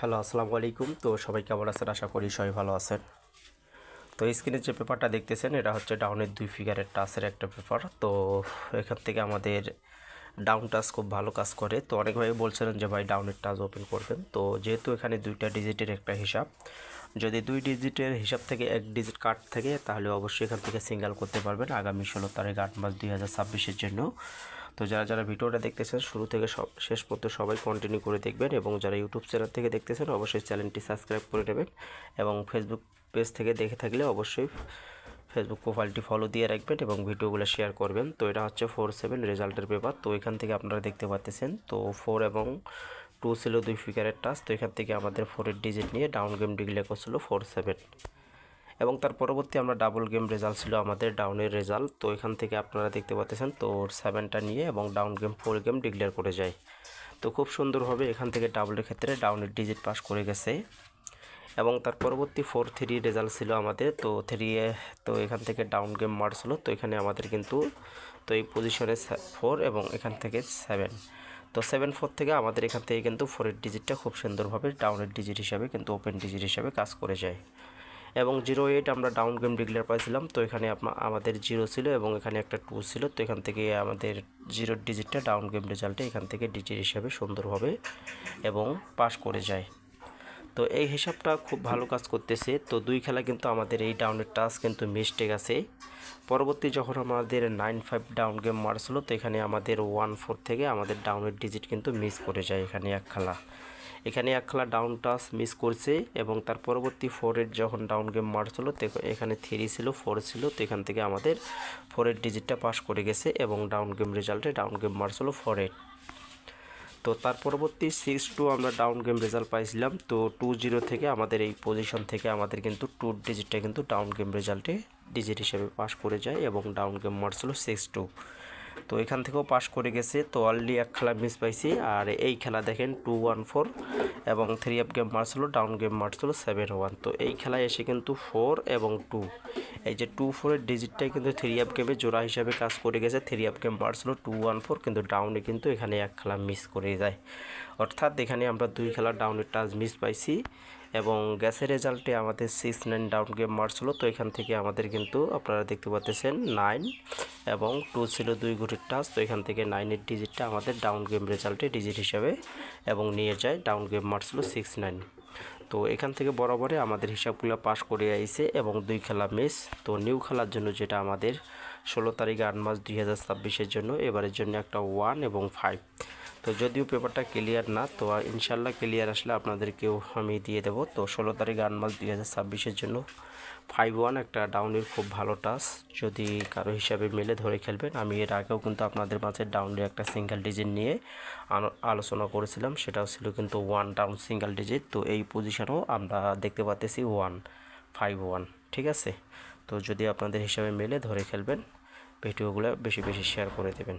Hello, আসসালামু আলাইকুম। তো সবাই কেমন আছেন? আশা করি সবাই ভালো আছেন। তো স্ক্রিনে যে পেপারটা দেখতেছেন এটা হচ্ছে ডাউনের 2 ফিগারের টাচের একটা পেপার। তো এখান থেকে আমাদের ডাউন টাচ খুব ভালো কাজ করে। তো অনেক ভাই বলছিলেন যে ভাই ডাউনের টাচ ওপেন করবেন। তো যেহেতু এখানে 2টা ডিজিটের একটা হিসাব, যদি 2 ডিজিটের হিসাব থেকে 1 ডিজিট কাট থাকে তাহলে অবশ্যই এখান থেকে সিঙ্গেল করতে পারবেন আগামী 16 তারিখ 8 মাস 2026-এর জন্য। তো যারা ভিডিওটা দেখতেছেন শুরু থেকে শেষ পর্যন্ত সবাই কন্টিনিউ করে দেখবেন, এবং যারা ইউটিউব চ্যানেল থেকে দেখতেছেন অবশ্যই চ্যানেলটি সাবস্ক্রাইব করে নেবেন, এবং ফেসবুক পেজ থেকে দেখে থাকলে অবশ্যই ফেসবুক প্রোফাইলটি ফলো দিয়ে রাখবেন এবং ভিডিওগুলো শেয়ার করবেন। তো এটা হচ্ছে 4-7 রেজাল্টের পেপার। তো এখান থেকে আপনারা দেখতে পাচ্ছেন তো 4 এবং 2 ছিল 2 ফিগারের টাচ। তো এখান থেকে আমাদের 4-এর ডিজিট নিয়ে ডাউন গেম ডিক্লেয়ার করছিল 4-7, এবং তার পরবর্তী আমরা ডাবল গেম রেজাল্ট ছিল আমাদের ডাউনের রেজাল্ট। তো এখান থেকে আপনারা দেখতে পাচ্ছেন তো 7টা নিয়ে এবং ডাউন গেম 4 গেম ডিক্লেয়ার করে যায়। তো খুব সুন্দরভাবে এখান থেকে ডাবলের ক্ষেত্রে ডাউনের ডিজিট পাস করে গেছে, এবং তার পরবর্তী 4-3 রেজাল্ট ছিল আমাদের। তো 3 তো এখান থেকে ডাউন গেম মারছিল। তো এখানে আমাদের কিন্তু তো এই পজিশনে 4 এবং এখান থেকে 7। তো 7-4 থেকে আমাদের এখান থেকে কিন্তু 4-এর ডিজিটটা খুব সুন্দরভাবে ডাউনের ডিজিট হিসাবে কিন্তু ওপেন ডিজিট হিসাবে কাজ করে যায়, এবং 0-8 আমরা ডাউন গেম ডিক্লেয়ার পাইছিলাম। তো এখানে আমাদের 0 ছিল এবং এখানে একটা 2 ছিল। তো এখান থেকে আমাদের 0 ডিজিটটা ডাউন গেম রেজাল্টে এখান থেকে ডিজিট হিসাবে সুন্দরভাবে এবং পাস করে যায়। তো এই হিসাবটা খুব ভালো কাজ করতেছে। তো 2 খেলা কিন্তু আমাদের এই ডাউনের টাচ কিন্তু মিস্টেক আছে। পরবর্তী যখন আমাদের 9-5 ডাউন গেম মারছিল, তো এখানে আমাদের 1-4 থেকে আমাদের ডাউনের ডিজিট কিন্তু মিস করে যায়। এখানে এক খেলা ডাউন টাচ মিস করছে, এবং তার পরবর্তী 4-এর যখন ডাউন গেম মারছিল তো এখানে 3 ছিল 4 ছিল। তো এখান থেকে আমাদের 4-এর ডিজিটটা পাস করে গেছে এবং ডাউন গেম রেজাল্টে ডাউন গেম মারছিল 4-8। তো তার পরবর্তী 6-2 আমরা ডাউন গেম রেজাল্ট পাইছিলাম। তো 2-0 থেকে আমাদের এই পজিশন থেকে আমাদের কিন্তু 2 ডিজিটটা কিন্তু ডাউন গেম রেজাল্টে ডিজিট হিসেবে পাস করে যায় এবং ডাউন গেম মারছিল 6-2। তো এখান থেকেও পাস করে গেছে। তো অলরেডি এক খেলা মিস পাইছি, আর এই খেলা দেখেন 2-1-4 এবং 3 গেম মারছিল ডাউন গেম মারছিল 7-1। তো এই খেলায় এসে কিন্তু 4 এবং 2, এই যে 2-4-এর ডিজিটটাই কিন্তু 3 গেমে জোড়া হিসাবে কাজ করে গেছে। 3 গেম মারছিল 2-1-4, কিন্তু ডাউনে কিন্তু এখানে এক খেলা মিস করে যায়। অর্থাৎ এখানে আমরা 2 খেলা ডাউনের টাচ মিস পাইছি, এবং গ্যাসের রেজাল্টে আমাদের 6-9 ডাউন গেম মারছিল। তো এখান থেকে আমাদের কিন্তু আপনারা দেখতে পাচ্ছেন 9 এবং 2 ছিল 2 ঘড়ির টাচ। তো এখান থেকে 9-এর ডিজিটটা আমাদের ডাউন গেম রেজাল্টে ডিজিট হিসাবে এবং নিয়ে যায়। ডাউন গেম মারছিল 6-9। তো এখান থেকে বরাবরে আমাদের হিসাবগুলো পাস করে আইছে এবং 2 খেলা মিস। তো নিউ খেলার জন্য যেটা আমাদের 16 তারিখ 8 মাস 2026-এর জন্য এবারের জন্য একটা 1 এবং 5। তো যদিও পেপারটা ক্লিয়ার না, তো ইনশাল্লাহ ক্লিয়ার আসলে আপনাদেরকেও আমি দিয়ে দেবো। তো 16 তারিখ 8 মাস 2026-এর জন্য 5-1 একটা ডাউনের খুব ভালো টাচ, যদি কারো হিসাবে মেলে ধরে খেলবেন। আমি এর আগেও কিন্তু আপনাদের মাঝে ডাউনের একটা সিঙ্গেল ডিজিট নিয়ে আলোচনা করেছিলাম, সেটাও ছিল কিন্তু 1 ডাউন সিঙ্গেল ডিজিট। তো এই পজিশনেও আমরা দেখতে পাচ্ছি 1-5-1, ঠিক আছে। তো যদি আপনাদের হিসাবে মেলে ধরে খেলবেন, ভিডিওগুলো বেশি বেশি শেয়ার করে দেবেন।